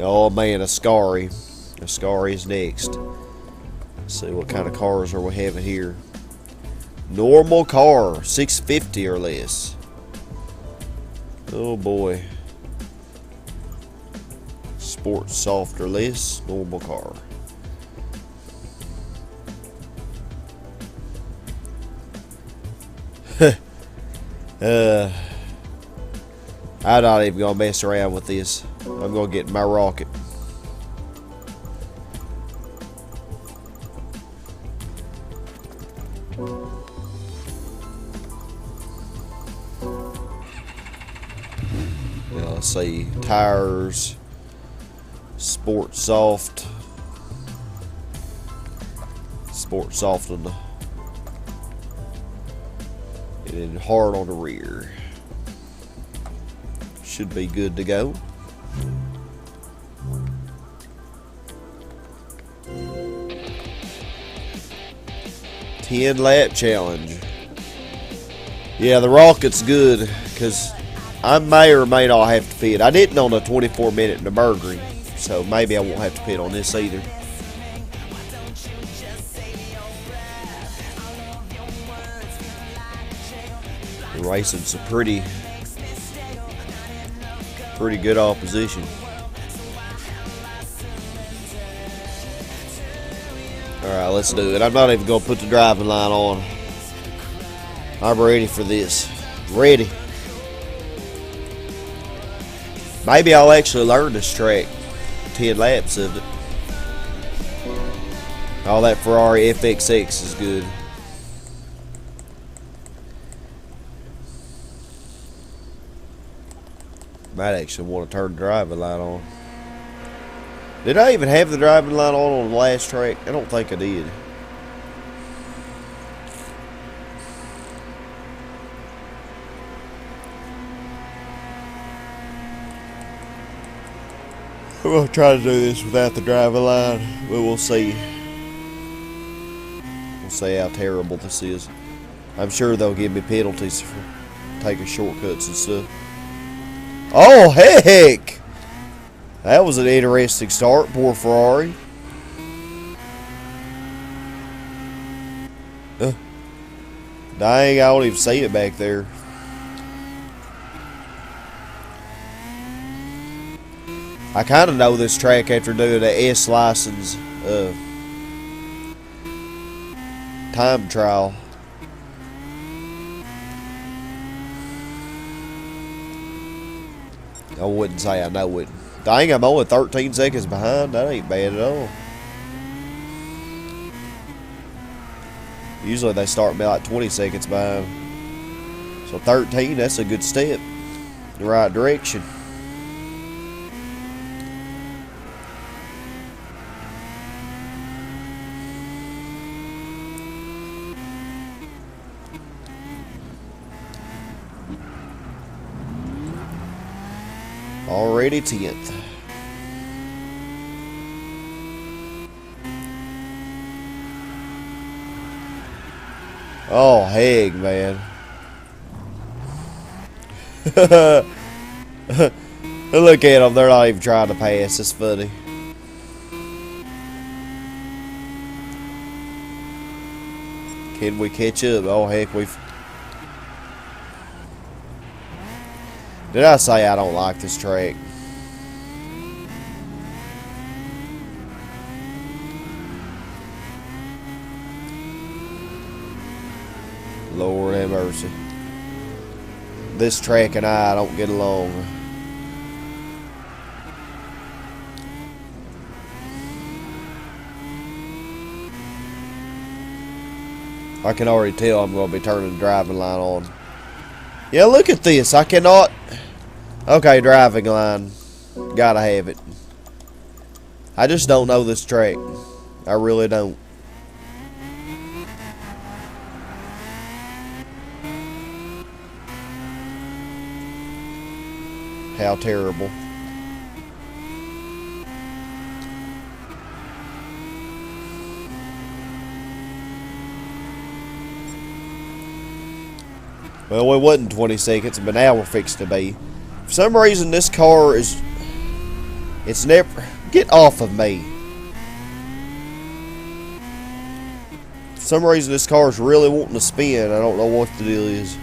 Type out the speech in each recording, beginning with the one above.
Oh man, Ascari. Ascari is next. Let's see what kind of cars are we having here. Normal car, 650 or less. Oh boy. Sport soft or less, normal car. I'm not even gonna mess around with this. I'm gonna get my rocket. Let's see, tires, sport soft on the, and then hard on the rear. Should be good to go. Ten-lap challenge. Yeah, the rocket's good because I may or may not have to pit. I didn't on the 24-minute in the Burgery, so maybe I won't have to pit on this either. We're racing some pretty good opposition. Alright, let's do it. I'm not even going to put the driving line on. I'm ready for this. Ready. Maybe I'll actually learn this track. 10 laps of it. All that Ferrari FXX is good. Might actually want to turn the driving light on. Did I even have the driving light on the last track? I don't think I did. I'm going to try to do this without the driving line, but we'll see. We'll see how terrible this is. I'm sure they'll give me penalties for taking shortcuts and stuff. Oh, heck! That was an interesting start. Poor Ferrari. Dang, I don't even see it back there. I kind of know this track after doing the S license time trial. I wouldn't say I know it. Dang, I'm only 13 seconds behind. That ain't bad at all. Usually they start me like 20 seconds behind. So 13, that's a good step in the right direction. Already 10th. Oh, heck, man. Look at them. They're not even trying to pass. It's funny. Can we catch up? Oh, heck, we've... Did I say I don't like this track? Lord have mercy. This track and I don't get along. I can already tell I'm going to be turning the driving line on. Yeah, look at this. I cannot... Okay, driving line. Gotta have it. I just don't know this track. I really don't. How terrible. Well, it wasn't 20 seconds, but now we're fixed to be. For some reason, this car is It's never... Get off of me. For some reason, this car is really wanting to spin. I don't know what the deal is.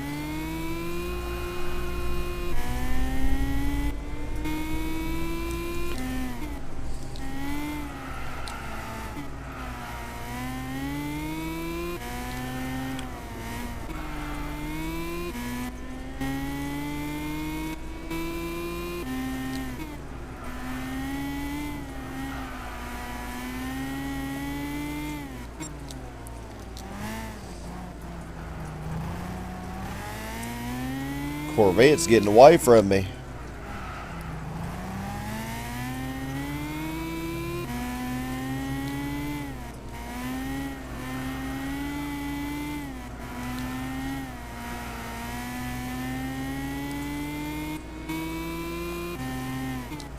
Corvette's getting away from me.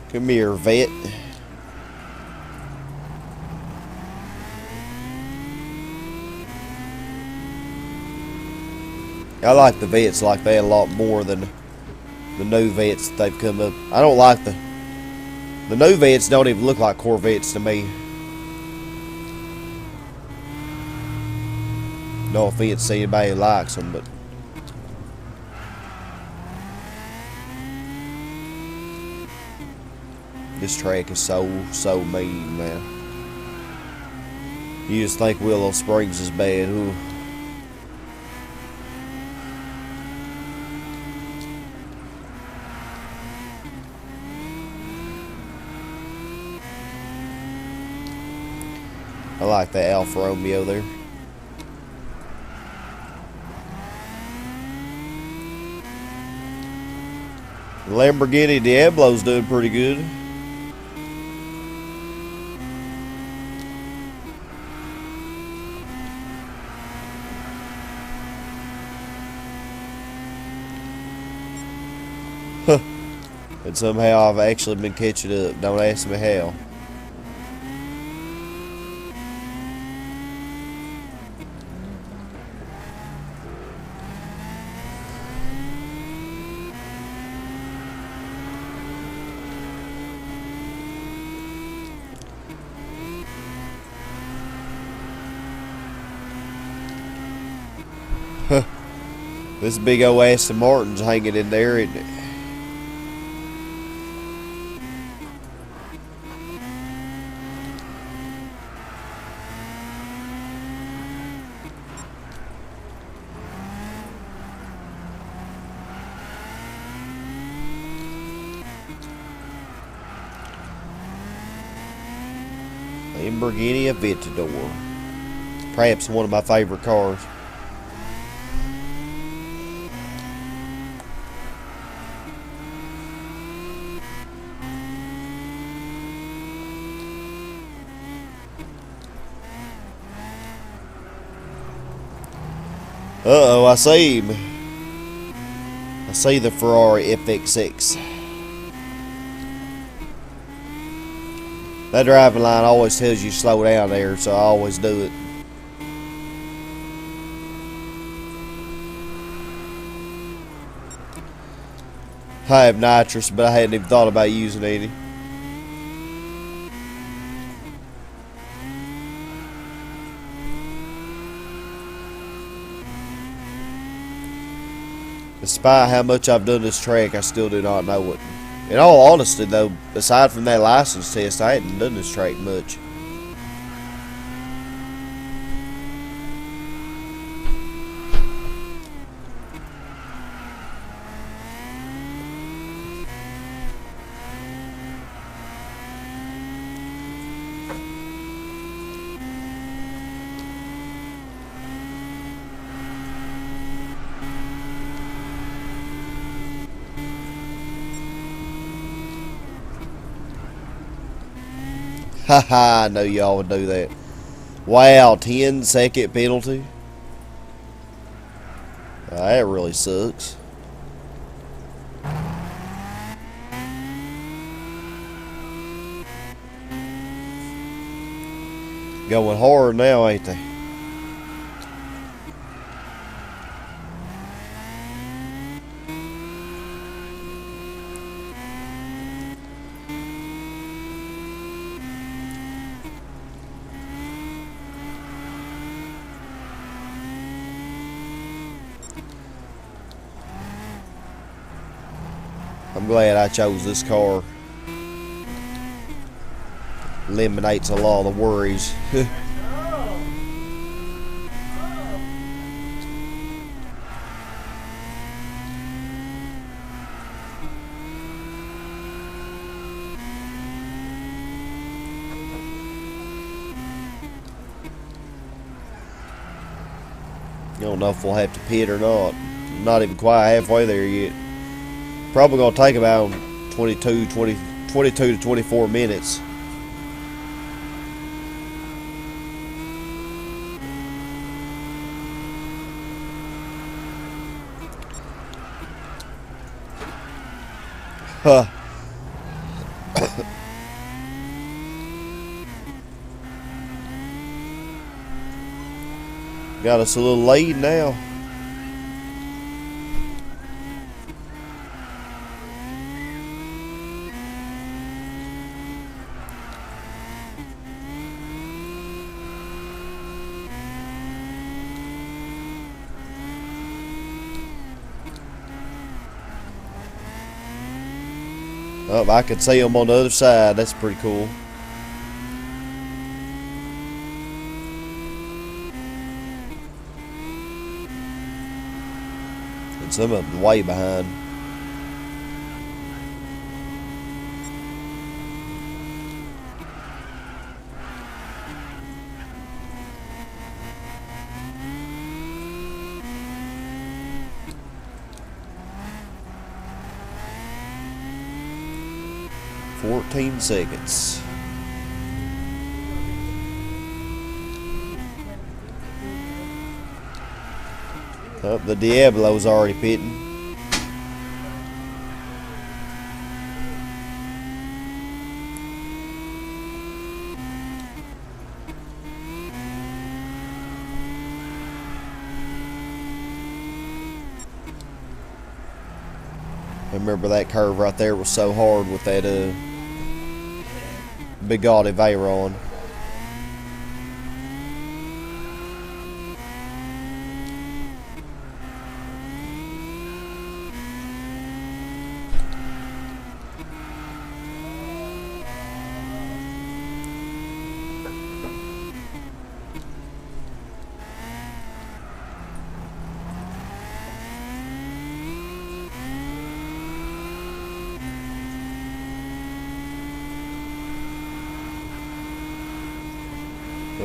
Come here, Vet. I like the Vets like that a lot more than the new Vets that they've come up. I don't like the new Vets don't even look like Corvettes to me. No offense to anybody who likes them, but this track is so mean, man. You just think Willow Springs is bad. Ooh. I like that Alfa Romeo there. The Lamborghini Diablo's doing pretty good. Huh. And somehow I've actually been catching up. Don't ask me how. This big old Aston Martin's hanging in there, isn't it? Lamborghini Aventador. Perhaps one of my favorite cars. Uh-oh, I see him. I see the Ferrari FX6. That driving line always tells you slow down there, so I always do it. I have nitrous, but I hadn't even thought about using any. Despite how much I've done this track, I still do not know it. In all honesty, though, aside from that license test, I hadn't done this track much. Haha, I know y'all would do that. Wow, 10-second penalty. That really sucks. Going hard now, ain't they? I'm glad I chose this car. Eliminates a lot of the worries. I don't know if we'll have to pit or not. Not even quite halfway there yet. Probably going to take about 22 to 24 minutes. Huh. Got us a little lead now. Oh, I can see them on the other side. That's pretty cool. And some of them way behind. "14 seconds. Oh, the Diablo's already pitting. I remember that curve right there was so hard with that Bugatti Veyron.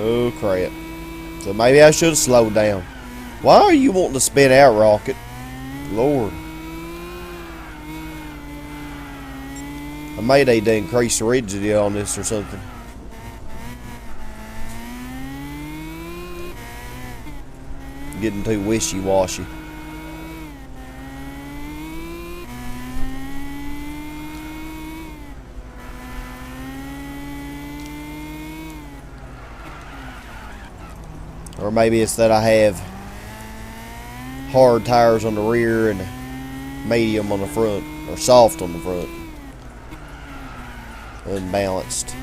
Oh crap. So maybe I should have slowed down. Why are you wanting to spin out, Rocket? Lord. I may need to increase the rigidity on this or something. Getting too wishy-washy. Or maybe it's that I have hard tires on the rear and medium on the front, or soft on the front. Unbalanced.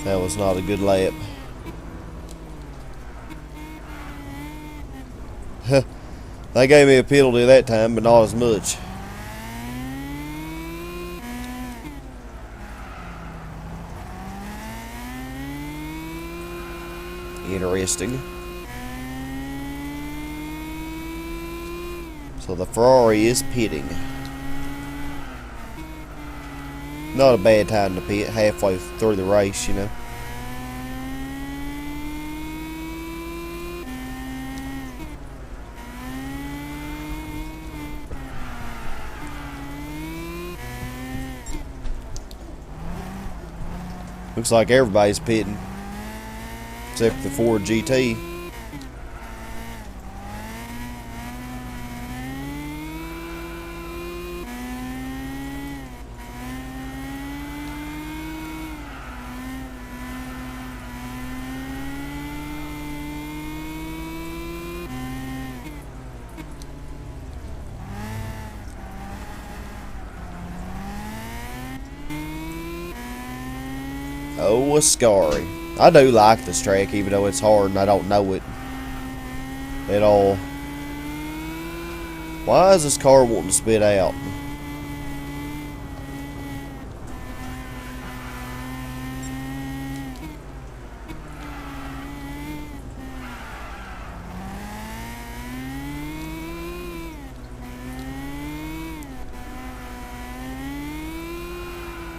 That was not a good lap. They gave me a penalty that time, but not as much. Interesting. So the Ferrari is pitting. Not a bad time to pit, halfway through the race, you know. Looks like everybody's pitting, except the Ford GT. Oh, Ascari. I do like this track, even though it's hard and I don't know it at all. Why is this car wanting to spit out?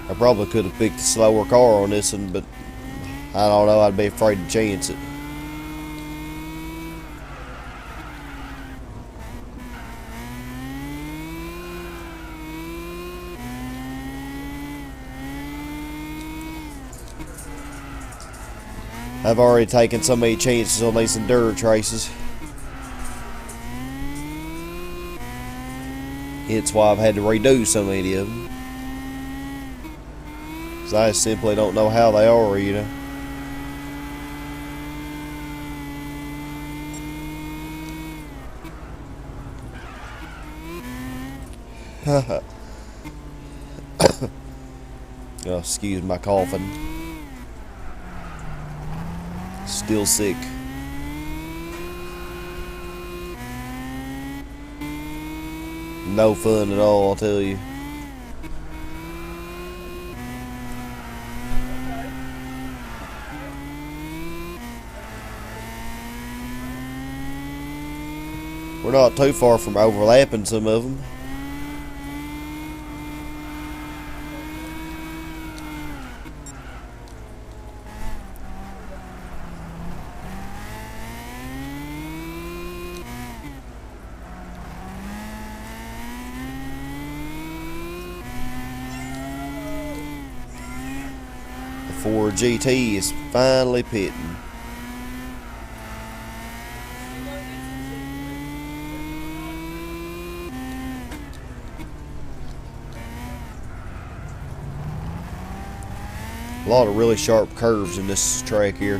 I probably could have picked a slower car on this one, but I don't know, I'd be afraid to chance it. I've already taken so many chances on these endurance races. It's why I've had to redo so many of them. Because I simply don't know how they are, you know. Oh, excuse my coughing. Still sick. No fun at all, I'll tell you. We're not too far from overlapping some of them. The Ford GT is finally pitting. A lot of really sharp curves in this track here.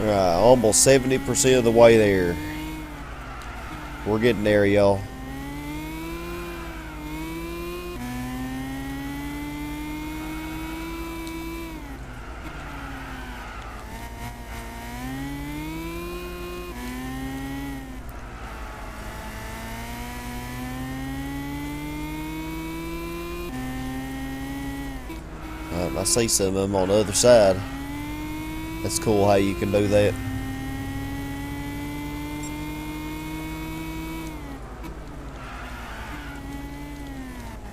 Alright, almost 70% of the way there. We're getting there, y'all. I see some of them on the other side. That's cool how you can do that.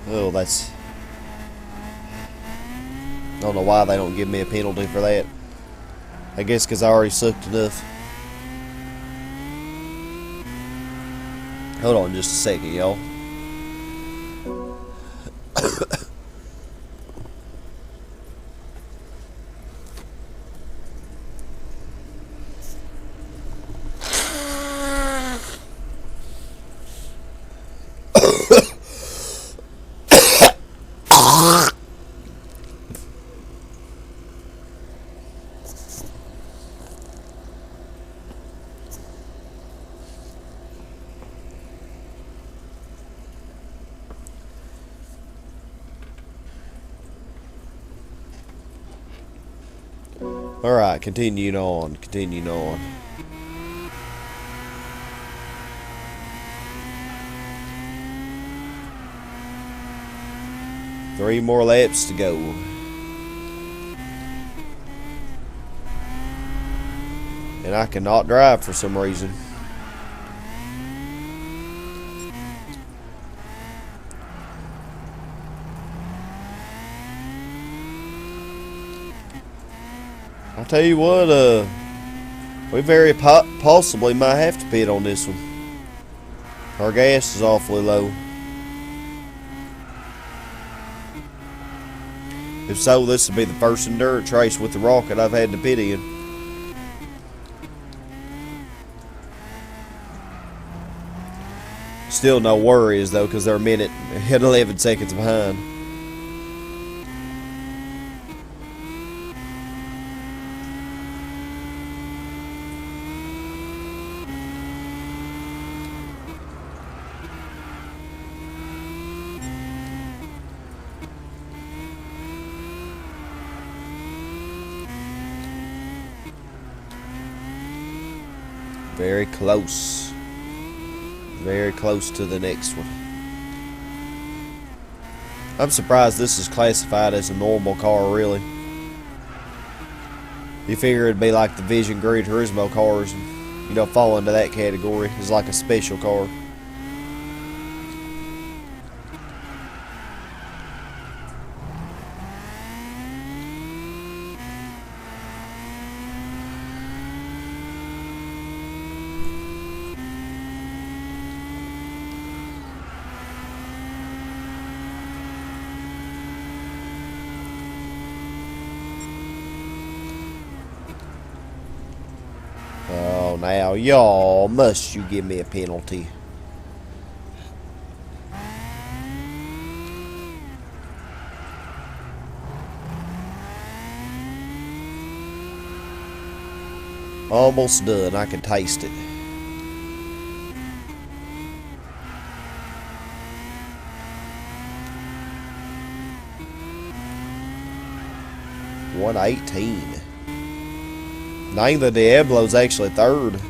Oh, that's... I don't know why they don't give me a penalty for that. I guess because I already sucked enough. Hold on just a second, y'all. Alright, continuing on. 3 more laps to go. And I cannot drive for some reason. I'll tell you what, we very possibly might have to pit on this one. Our gas is awfully low. If so, this will be the first endurance race with the rocket I've had to pit in. Still no worries though, because they're a minute and 11 seconds behind. Very close. Very close to the next one. I'm surprised this is classified as a normal car, really. You figure it'd be like the Vision Gran Turismo cars, and, you know, fall into that category. It's like a special car. Oh, now, y'all, must you give me a penalty? Almost done. I can taste it. $118. Dang, the Diablo's actually third.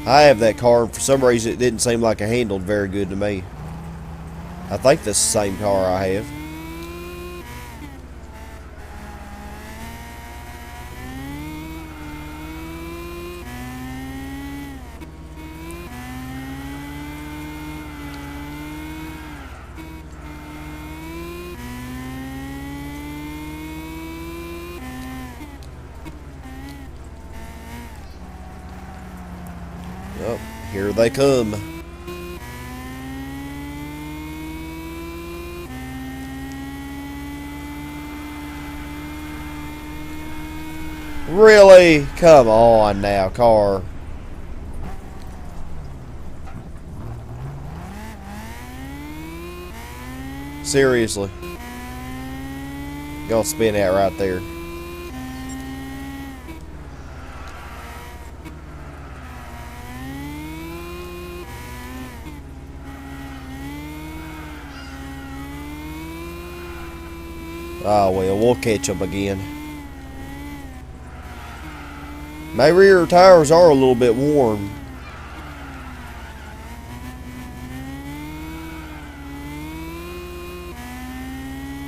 I have that car, and for some reason it didn't seem like it handled very good to me. I think that's the same car I have. Oh, here they come. Really? Come on now, car. Seriously. Gonna spin that right there. Oh well, we'll catch them again. My rear tires are a little bit warm.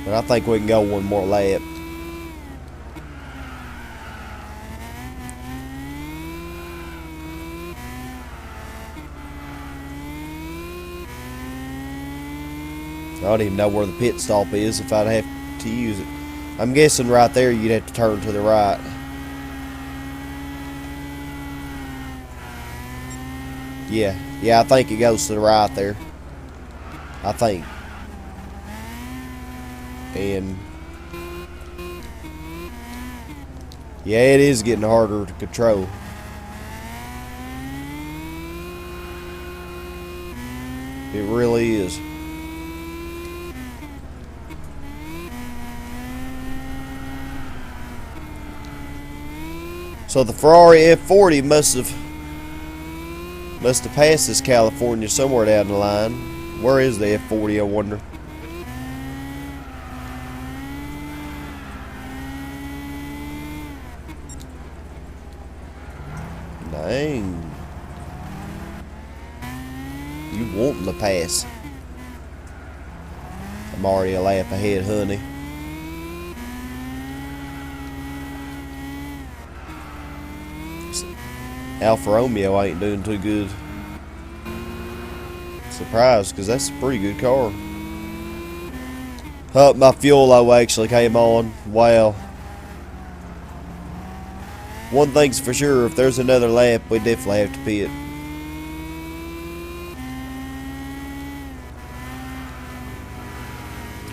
But I think we can go one more lap. I don't even know where the pit stop is if I'd have to use it. I'm guessing right there you'd have to turn to the right. Yeah, I think it goes to the right there. I think. And yeah, it is getting harder to control. It really is. So the Ferrari F40 must have passed this California somewhere down the line. Where is the F40, I wonder? Dang. You wanting to pass. I'm already a lap ahead, honey. Alfa Romeo ain't doing too good. Surprised, because that's a pretty good car. Oh, my fuel low actually came on. Wow. One thing's for sure, if there's another lap, we definitely have to pit.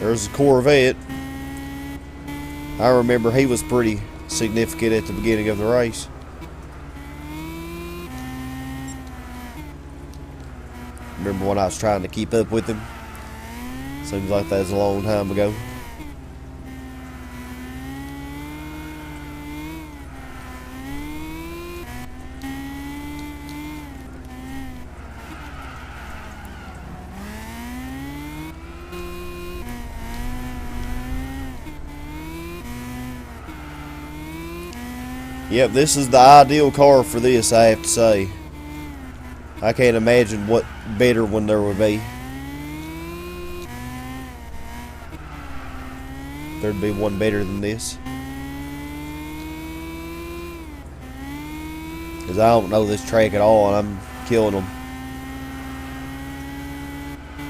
There's a Corvette. I remember he was pretty significant at the beginning of the race. Remember when I was trying to keep up with him? Seems like that was a long time ago. Yep, this is the ideal car for this, I have to say. I can't imagine what better one there would be. There'd be one better than this. Because I don't know this track at all, and I'm killing them.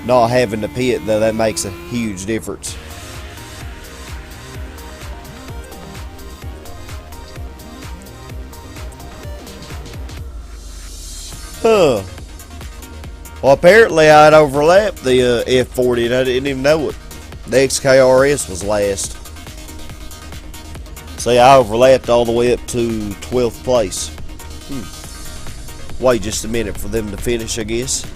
Not having to pit, though, that makes a huge difference. Huh. Well, apparently I'd overlapped the F40 and I didn't even know it. The XKRS was last. See, I overlapped all the way up to 12th place. Wait just a minute for them to finish, I guess.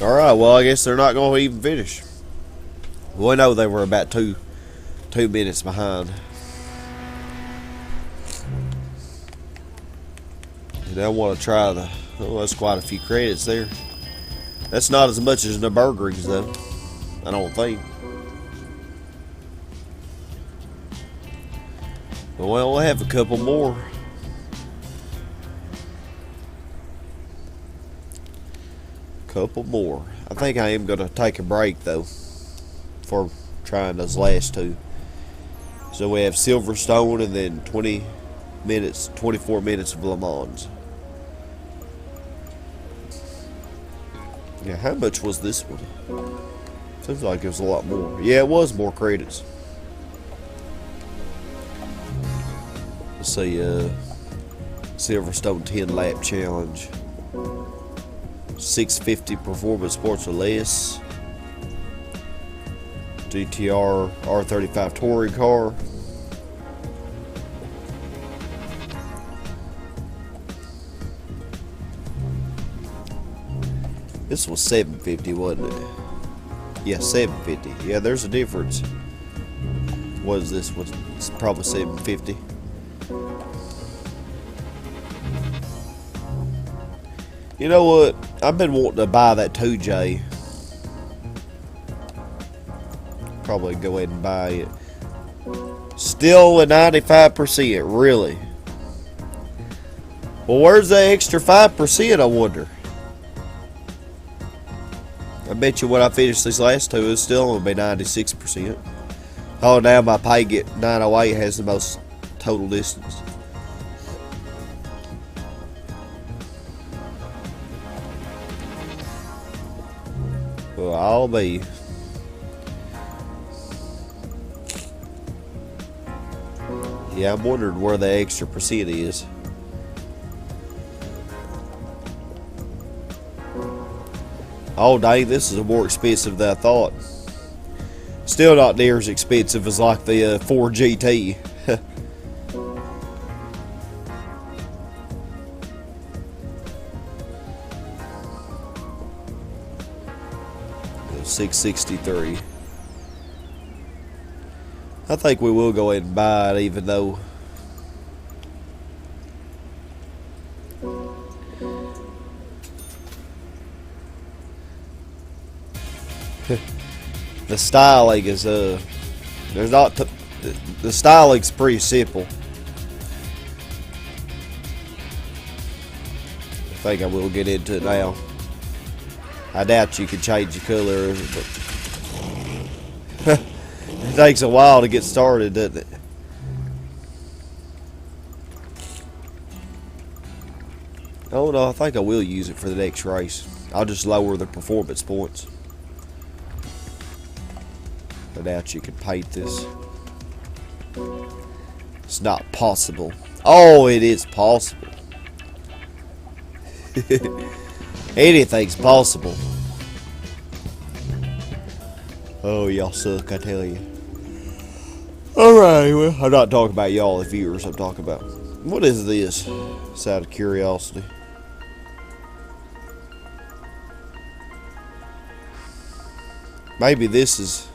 Alright, well, I guess they're not going to even finish. Well, I know they were about two minutes behind. And I want to try the... Oh, that's quite a few credits there. That's not as much as the Nürburgrings, though. I don't think. But well, we'll have a couple more. Couple more. I think I am going to take a break though for trying those last two. So we have Silverstone and then 24 minutes of Le Mans. Yeah, how much was this one? Seems like it was a lot more. Yeah, it was more credits. Let's see, Silverstone 10 lap challenge. 650 performance sports or less. GTR R35 touring car. This was 750, wasn't it? Yeah, 750. Yeah, there's a difference. What is this one? It's probably 750. You know what? I've been wanting to buy that 2J. Probably go ahead and buy it. Still at 95%, really. Well, where's the extra 5%, I wonder? I bet you when I finish these last two, it's still going to be 96%. Oh, now my Pagget 908 has the most total distance. Well, I'll be. Yeah, I'm wondering where the extra percent is. Oh, dang, this is more expensive than I thought. Still not near as expensive as like the Ford GT. 663. I think we will go ahead and buy it, even though The styling is there's not the styling's pretty simple. I think I will get into it now. I doubt you can change the color of it, but it takes a while to get started, doesn't it? Oh no, I think I will use it for the next race. I'll just lower the performance points. I doubt you can paint this. It's not possible. Oh, it is possible. Anything's possible. Oh, y'all suck, I tell you. Alright, well, I'm not talking about y'all, the viewers. I'm talking about... What is this? Just out of curiosity. Maybe this is...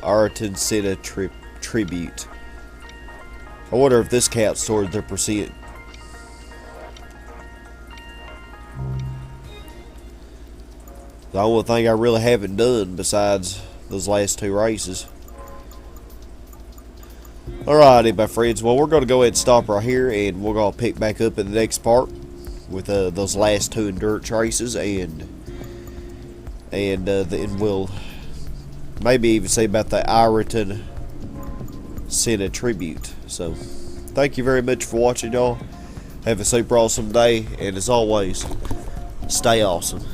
Arton sent a tribute. I wonder if this counts toward their percent. The only thing I really haven't done besides those last two races. Alrighty, my friends. Well, we're going to go ahead and stop right here, and we're going to pick back up in the next part with those last two endurance races, and then we'll maybe even say about the Ireton Senna tribute. So, thank you very much for watching, y'all. Have a super awesome day, and as always, stay awesome.